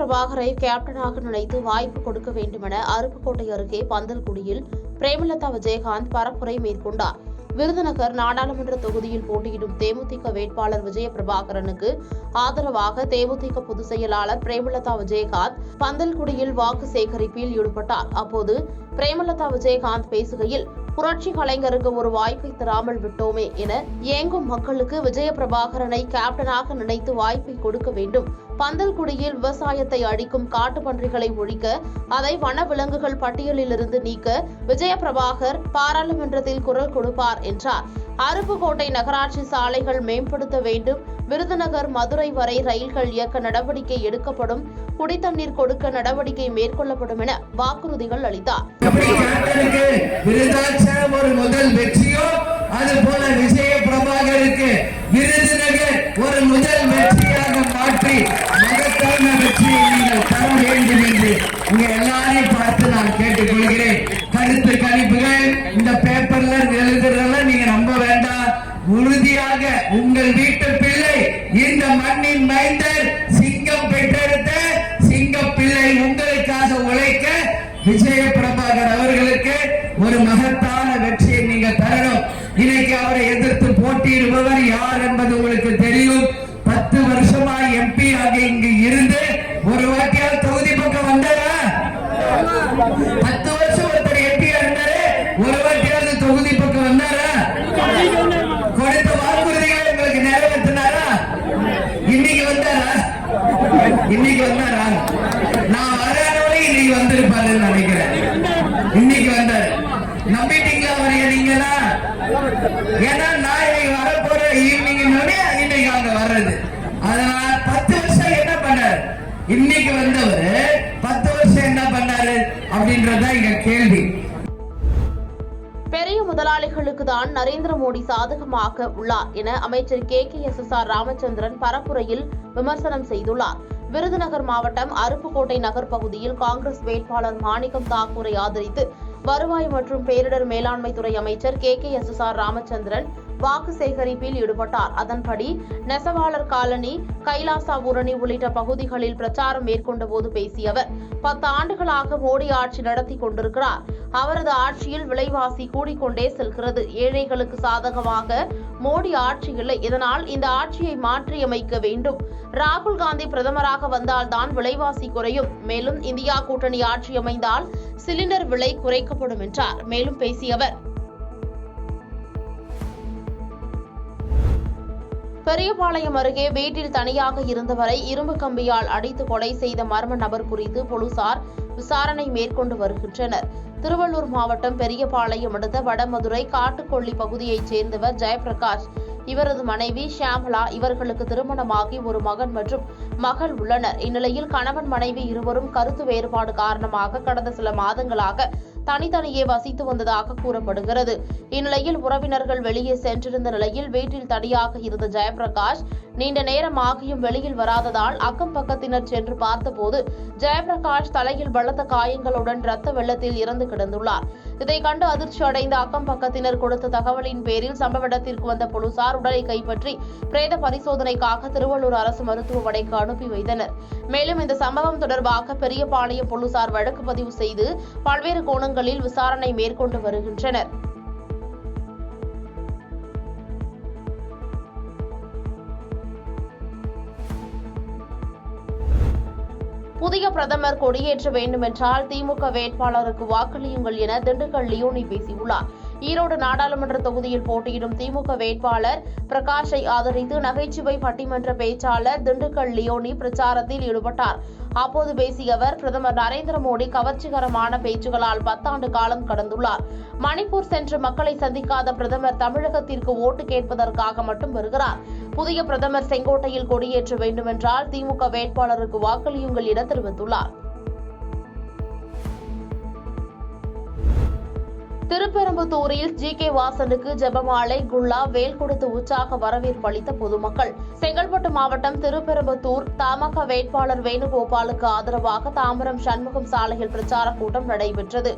பிரபாகரை கேப்டனாக நினைத்து வாய்ப்பு கொடுக்க வேண்டுமென அருப்புக்கோட்டை அருகே பந்தல்குடியில் பிரேமலதா விஜயகாந்த் பரப்புரை மேற்கொண்டார். விருதுநகர் நாடாளுமன்ற தொகுதியில் போட்டியிடும் தேமுதிக வேட்பாளர் விஜய பிரபாகரனுக்கு ஆதரவாக தேமுதிக பொதுச் செயலாளர் பிரேமலதா விஜயகாந்த் பந்தல்குடியில் வாக்கு சேகரிப்பில் ஈடுபட்டார். அப்போது பிரேமலதா விஜயகாந்த் பேசுகையில், புரட்சி கலைஞருக்கு ஒரு வாய்ப்பை தராமல் விட்டோமே என ஏங்கும் மக்களுக்கு விஜய பிரபாகரனை கேப்டனாக நினைத்து வாய்ப்பை கொடுக்க வேண்டும். பந்தல்குடியில் விவசாயத்தை அழிக்கும் காட்டுப்பன்றிகளை ஒழிக்க, அதை வனவிலங்குகள் பட்டியலிலிருந்து நீக்க விஜய பிரபாகர் பாராளுமன்றத்தில் குரல் கொடுப்பார் என்றார். அருப்புக்கோட்டை நகராட்சி சாலைகள் மேம்படுத்த வேண்டும், விருதுநகர் மதுரை வரை ரயில்கள் இயக்க நடவடிக்கை எடுக்கப்படும், குடித்தண்ணீர் கொடுக்க நடவடிக்கை மேற்கொள்ளப்படும் என வாக்குறுதிகள் அளித்தார். முதல் வெற்றியோ அதுபோல விஜய பிரபாகருக்கு விருதுநகர் ஒரு முதல் வெற்றியாக மாற்றி மகத்தான வெற்றியை நீங்கள் தர வேண்டும் என்று உங்க எல்லாரையும் பார்த்து நான் கேட்டுக்கொள்கிறேன். கருத்து கணிப்புகள் இந்த பேப்பர்ல எழுதுறதெல்லாம் நீங்க நம்ப வேண்டாம். உறுதியாக உங்கள் வீட்டு பிள்ளை, இந்த மண்ணின் மைந்தர், சிங்கம் பெற்றெடுத்த சிங்க பிள்ளை உங்களுக்காக உழைக்க விஜய பிரபாகர் அவர்களுக்கு ஒரு மகத்தான வெற்றியை நீங்க தரணும். இன்னைக்கு அவரை எதிர்த்து போட்டியிடுபவர் யார் என்பது உங்களுக்கு தெரியும். 10 வருஷமா எம்பி ஆக இங்கு இருந்து ஒரு வாட்டியால் தொகுதி பக்கம் வந்தாரா? 10 வருஷம் ஒருத்தர் எம்பியா இருந்தாரு, ஒரு வாட்டியாவது தொகுதி பக்கம் வந்தாரா? கொடுத்த வாக்குறுதிகளை உங்களுக்கு நிறைவேற்றினாரா? இன்னைக்கு வந்தாரா? இன்னைக்கு வந்தாரா? நான் வராதவரை இன்னைக்கு வந்திருப்பாருன்னு நினைக்கிறேன். இன்னைக்கு வந்தாரு. நம்பிட்டீங்களா அவரைய நீங்களா? ஏன்னா நான் இன்னைக்கு வரப்போற ஈவினிங் இன்னைக்கு அங்க வர்றது. அதனால 10 வருஷம் என்ன பண்ணாரு? இன்னைக்கு வந்தவர் 10 வருஷம் என்ன பண்ணாரு அப்படின்றதான் இங்க கேள்வி. பெரிய முதலாளிகளுக்கு தான் நரேந்திர மோடி சாதகமாக உள்ளார் என அமைச்சர் KKSSR ராமச்சந்திரன் பரப்புரையில் விமர்சனம் செய்துள்ளார். விருதுநகர் மாவட்டம் அருப்புக்கோட்டை நகர் பகுதியில் காங்கிரஸ் வேட்பாளர் மாணிக்கம் தாக்கூரை ஆதரித்து வருவாய் மற்றும் பேரிடர் மேலாண்மை துறை அமைச்சர் KKSSR ராமச்சந்திரன் வாக்கு சேகரிப்பில் ஈடுபட்டார். அதன்படி நெசவாளர் காலனி, கைலாசா ஊரணி உள்ளிட்ட பகுதிகளில் பிரச்சாரம் மேற்கொண்ட போது பேசிய அவர், 10 ஆண்டுகளாக மோடி ஆட்சி நடத்தி கொண்டிருக்கிறார். அவரது ஆட்சியில் விலைவாசி கூடிக்கொண்டே செல்கிறது. ஏழைகளுக்கு சாதகமாக மோடி ஆட்சி இல்லை. இதனால் இந்த ஆட்சியை மாற்றியமைக்க வேண்டும். ராகுல் காந்தி பிரதமராக வந்தால்தான் விலைவாசி குறையும். மேலும் இந்தியா கூட்டணி ஆட்சி அமைந்தால் சிலிண்டர் விலை குறைக்கப்படும் என்றார். மேலும் பேசிய அவர், பெரியபாளையம் அருகே வீட்டில் தனியாக இருந்தவரை இரும்பு கம்பியால் அடித்து கொலை செய்த மர்ம நபர் குறித்து போலீசார் விசாரணை மேற்கொண்டு வருகின்றனர். திருவள்ளூர் மாவட்டம் பெரியபாளையம் அடுத்த வடமதுரை காட்டுக்கொள்ளி பகுதியைச் சேர்ந்தவர் ஜெயபிரகாஷ். இவரது மனைவி ஷியாமலா. இவர்களுக்கு திருமணமாகி ஒரு மகன் மற்றும் மகள் உள்ளனர். இந்நிலையில் கணவன் மனைவி இருவரும் கருத்து வேறுபாடு காரணமாக கடந்த சில மாதங்களாக தனித்தனியே வசித்து வந்ததாக கூறப்படுகிறது. இந்நிலையில் உறவினர்கள் வெளியே சென்றிருந்த நிலையில் வீட்டில் தனியாக இருந்த ஜெயபிரகாஷ் நீண்ட நேரமாகியும் வெளியில் வராததால் அக்கம் பக்கத்தினர் சென்று பார்த்தபோது ஜெயபிரகாஷ் தலையில் பலத்த காயங்களுடன் இரத்த வெள்ளத்தில் இறந்து கிடந்துள்ளார். இதை கண்டு அதிர்ச்சி அடைந்த அக்கம் பக்கத்தினர் கொடுத்த தகவலின் பேரில் சம்பவ இடத்திற்கு வந்த போலீசார் உடலை கைப்பற்றி பிரேத பரிசோதனைக்காக திருவள்ளூர் அரசு மருத்துவமனைக்கு அனுப்பி வைத்தனர். மேலும் இந்த சம்பவம் தொடர்பாக பெரியபாளையம் போலீசார் வழக்கு பதிவு செய்து பல்வேறு கோணங்களில் விசாரணை மேற்கொண்டு வருகின்றனர். புதிய பிரதமர் கொடியேற்ற வேண்டுமென்றால் திமுக வேட்பாளருக்கு வாக்களியுங்கள் என திண்டுக்கல் லியோனி பேசியுள்ளார். ஈரோடு நாடாளுமன்ற தொகுதியில் போட்டியிடும் திமுக வேட்பாளர் பிரகாஷை ஆதரித்து நகைச்சுவை பட்டிமன்ற பேச்சாளர் திண்டுக்கல் லியோனி பிரச்சாரத்தில் ஈடுபட்டார். அப்போது பேசிய அவர், பிரதமர் நரேந்திர மோடி கவர்ச்சிகரமான பேச்சுகளால் 10 ஆண்டு காலம் கடந்துள்ளார். மணிப்பூர் சென்று மக்களை சந்திக்காத பிரதமர் தமிழகத்திற்கு ஓட்டு கேட்பதற்காக மட்டும் வருகிறார். புதிய பிரதமர் செங்கோட்டையில் கொடியேற்ற வேண்டுமென்றால் திமுக வேட்பாளருக்கு வாக்களியுங்கள் என தெரிவித்துள்ளார். திருப்பெரும்புத்தூரில் GK வாசனுக்கு ஜெபமாலை, குல்லா, வேல் கொடுத்து உற்சாக வரவேற்பு அளித்த பொதுமக்கள். செங்கல்பட்டு மாவட்டம் திருப்பெரும்புத்தூர் தமாக வேட்பாளர் வேணுகோபாலுக்கு ஆதரவாக தாம்பரம் சண்முகம் சாலையில் பிரச்சார கூட்டம் நடைபெற்றது.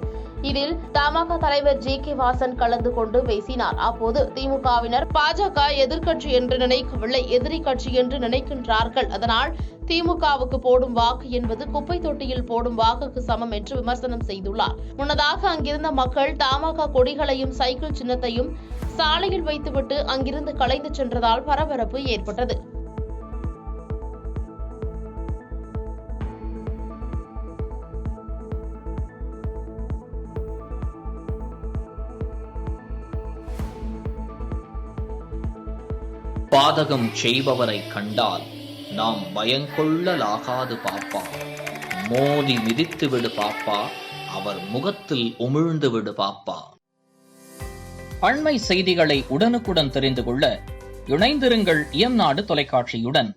இதில் தமாக தலைவர் GK வாசன் கலந்து கொண்டு பேசினார். அப்போது திமுகவினர் பாஜக எதிர்க்கட்சி என்று நினைக்கவில்லை, எதிரி கட்சி என்று நினைக்கின்றார்கள். அதனால் திமுகவுக்கு போடும் வாக்கு என்பது குப்பை தொட்டியில் போடும் வாக்குக்கு சமம் என்று விமர்சனம் செய்துள்ளார். முன்னதாக அங்கிருந்த மக்கள் தமாக கொடிகளையும் சைக்கிள் சின்னத்தையும் சாலையில் வைத்துவிட்டு அங்கிருந்து கலைந்து சென்றதால் பரபரப்பு ஏற்பட்டது. பாதகம் செய்பவரை கண்டால் நாம் பயங்கொள்ளலாகாது பாப்பா. மோதி மிதித்து விடு பாப்பா, அவர் முகத்தில் உமிழ்ந்து விடு பாப்பா. அண்மை செய்திகளை உடனுக்குடன் தெரிந்து கொள்ள இணைந்திருங்கள் இயம்நாடு தொலைக்காட்சியுடன்.